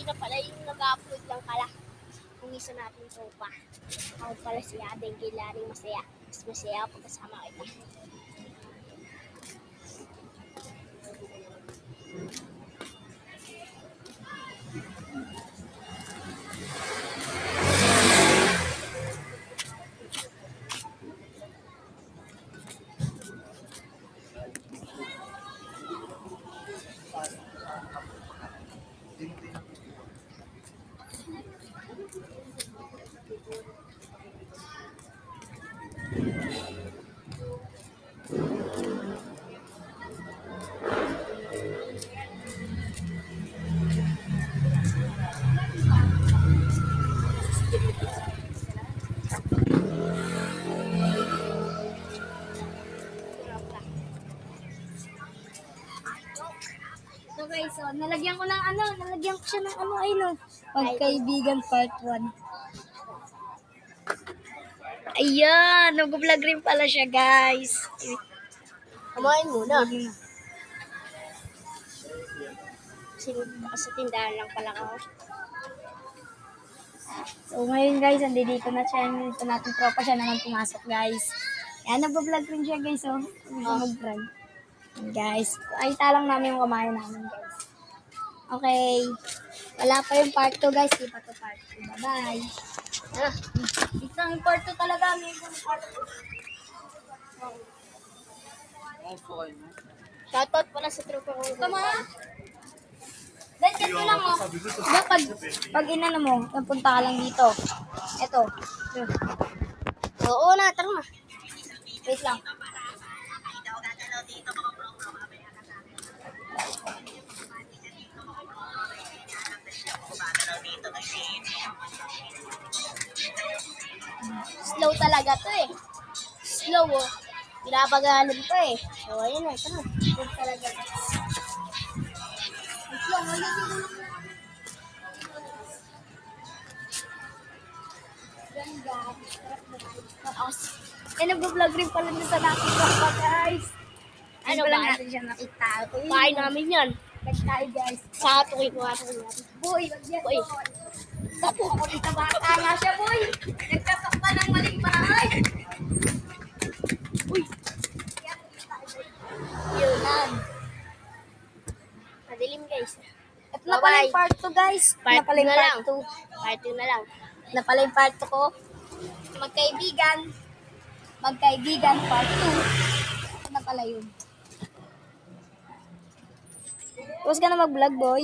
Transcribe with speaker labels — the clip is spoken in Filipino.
Speaker 1: na pala yung nag-upload lang pala. Kung isa natin tropa. Ako pala si Abeng Gilaring masaya. Mas masaya ako pagkasama kita.
Speaker 2: So guys, so, nalagyan ko siya ng Magkaibigan Part 1. Ayan, nag-vlog rin pala siya guys.
Speaker 1: Kumain muna. Sa tindahan lang pala ako.
Speaker 2: So ngayon guys, andito na siya. Dito natin tropa siya naman pumasok guys. Ayan, nag-vlog rin siya guys. So, mag-vlog. Guys, ay talang namin yung kumain namin guys. Okay. Wala pa yung part 2 guys. Di pa to part 2. Bye-bye. Ito yung part 2 talaga. May yung part 2.
Speaker 1: Shoutout pala sa tropa ko.
Speaker 2: Tama. Then, ito lang oh. Diba, pag inano mo, punta ka lang dito. Ito.
Speaker 1: Oo na, tara na.
Speaker 2: Wait lang.
Speaker 1: Slow talaga to eh. Slow oh. Pinapagalan pa eh. So, ayun eh. Tara.
Speaker 2: Slow talaga. Slow, nag-vlog rin pala na sa natin pa guys.
Speaker 1: Ano
Speaker 2: ba?
Speaker 1: ba?
Speaker 2: Natin siya nakita.
Speaker 1: Kain namin yan.
Speaker 2: Ba't tayo guys?
Speaker 1: Satukin ko natin.
Speaker 2: Boy, wag yan
Speaker 1: Boy.
Speaker 2: boy. Tapo ako dito bata nga siya boy. Nagkatok pa ng maling bahay.
Speaker 1: Uy.
Speaker 2: Yun lang.
Speaker 1: Madilim guys.
Speaker 2: At na pala yung part 2 guys.
Speaker 1: Part
Speaker 2: Na pala
Speaker 1: 2
Speaker 2: yung
Speaker 1: na lang.
Speaker 2: part 2.
Speaker 1: Part 2 na lang.
Speaker 2: Na pala yung part 2 ko. Magkaibigan part 2. Na pala yun. Tapos ka na mag-vlog boy.